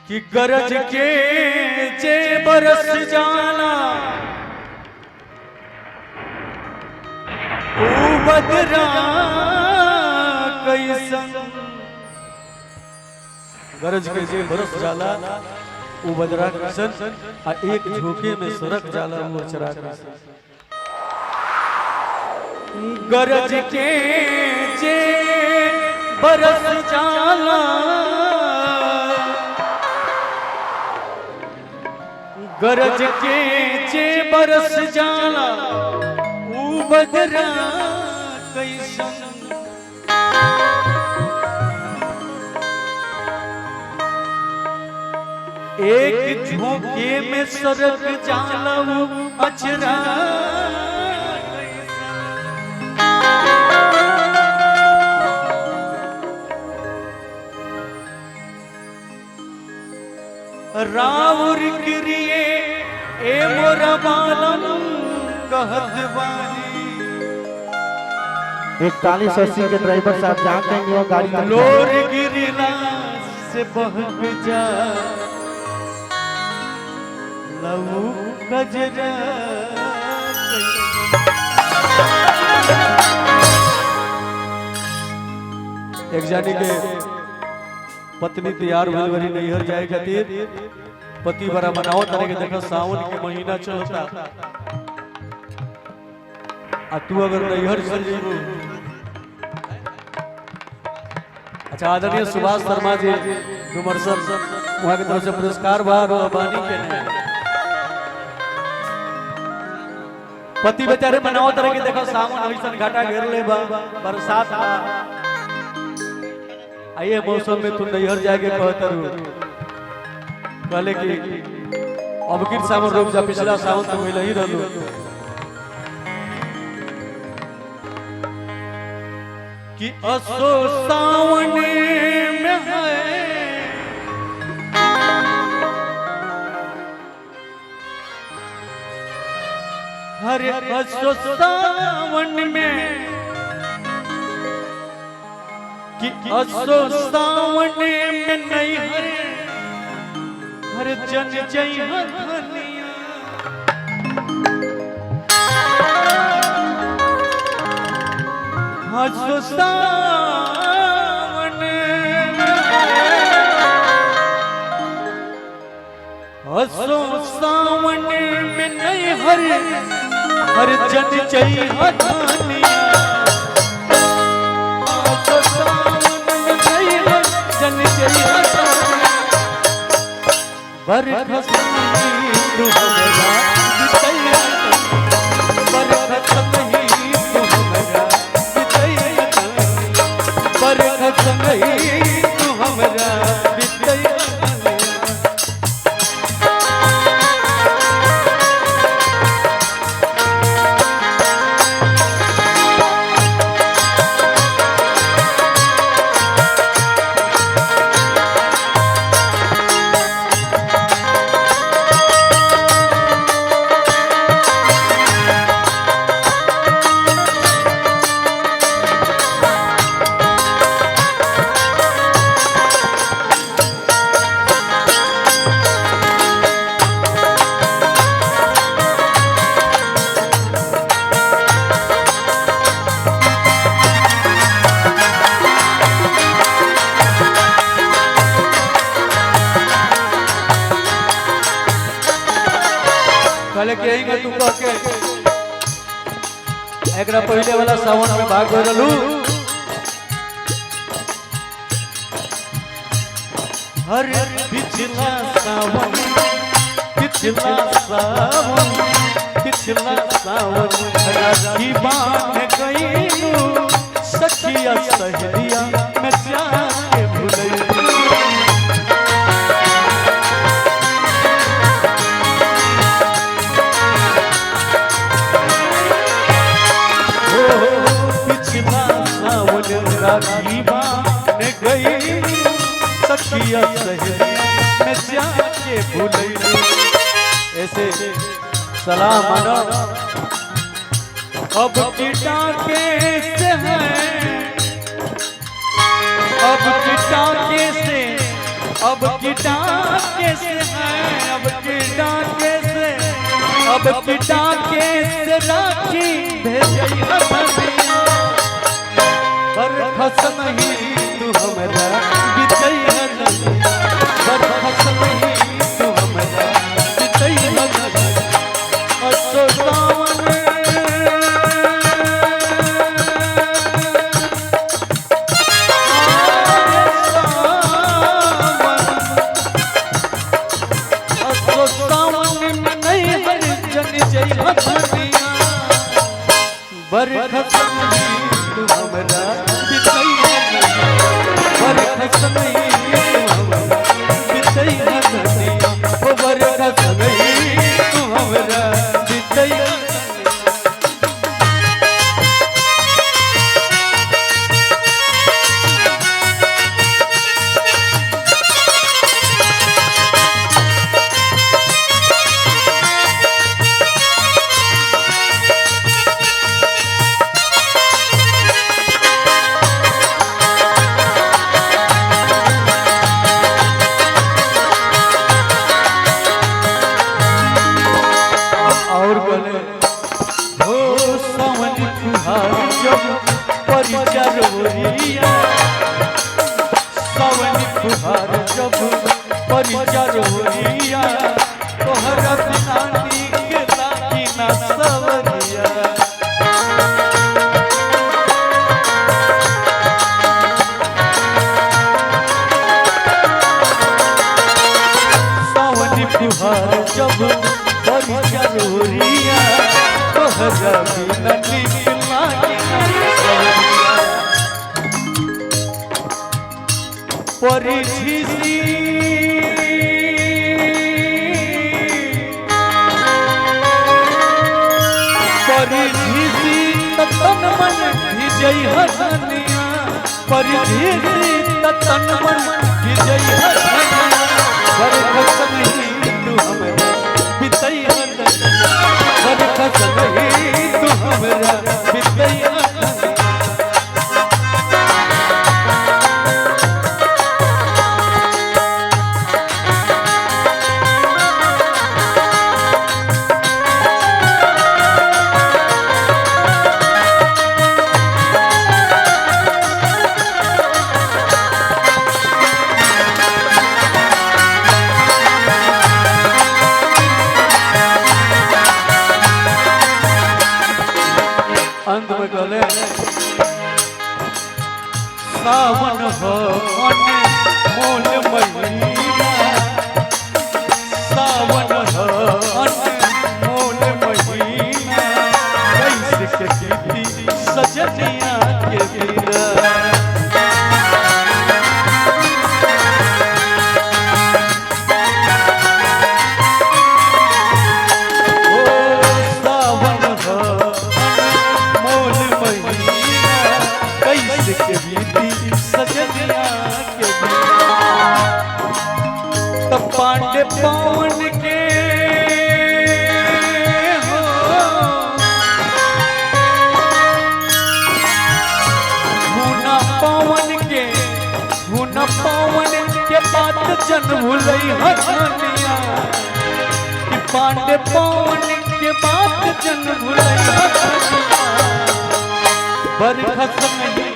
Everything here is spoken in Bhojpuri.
कि गरज के जे बरस जाना ओ बदरा कैसन। गरज के जे बरस जाला ओ बदरा कैसन आ एक झोंके में सरक जाला वो अचरा कैसन। गरज के जे बरस जाला गरज के जे बरस जाला ऊ बदरा कैसन। एक झोंके में सरक जाला ऊ अचरा राउर क्रिए ए मोरा बालम कहत बानी। एक 40-80 के ड्राइवर साहब जहाँ कहेंगे वो गाड़ी लोर गिरिला से बहक जा लहू गजरा। एक जानी के पत्नी तैयार भलवरी नैहर जाए खातिर पति बड़ा मनाओ तरह के देखा सावन के महीना चलता आ तू अगर नैहर चल जेबू। अच्छा आदरणीय सुभाष शर्मा जी डुमरसर वहां की तरफ से पुरस्कार बानी के नहीं। पति बेचारे मनाओ तरह के देखो सावन ऐसा घाटा घेर ले बरसात आइए मौसम में तू नैहर जाके कहतरू कहले कि अब किन सावन रोक जा पिछला सावन तो मिल ही रहलू। कि असो सावन में है हरे असो सावन में कि असो सावन में नहीं हर जन जय धनिया। असो सावन असो सावन में नहीं हर जन जय धनिया। बरखा सही तू हमरा बितैया बरखा सही तू हमरा बितैया बरखा सही तू हमरा बितैया। कहले के यही में तू कह के एकरा पहले वाला सावन में भाग रहलू। हर पिछला सावन राखी बांध गईलू सखिया सहेलिया में जाके भूलैलू। राखी बांध गई सखिया सहेलिया में जाके भूलैलू। ऐसे सलाम मानो अब की टाके से है अब की टाके से अब की टाके से हैं अब की डाके से, अब की डाके से राखी भेजई हथनिया। बरखस नहीं तू हमरा बितई हथनिया, बरखस नहीं तू हमरा बितई हथनिया। असो सावन बरखस नहीं तू हमरा बितई हथनिया, बरखस नहीं तू हमरा बितई हथनिया, ओ बरखस नहीं तू हमरा बितई हथनिया। और बोले हो सावन फुहार जब परिचरोरिया, सावन फुहार जब परिचरोरिया, तोहरा बिना नीक लागी ना सवरिया। सावन फुहार जब परिचरोरिया, तोहरा बिना नीक लागी ना सवरिया। परिझिसी परिझिसी तन मन भिजई हथनिया, परिझिसी तन मन भिजई हथनिया। बरखस नहीं तू हमरा बितई हथनिया, बरखस नहीं तू हमरा बितई हथनिया। अंत में गले सावन हो अनमोल महीना, सावन हो अनमोल महीना, कैसे के बीती सजनिया के बिना। पांडे पवन के हो हुना पवन के बात जन भूलई हथनिया, कि पांडे पवन के बात जन भूलई हथनिया। बरखस नहीं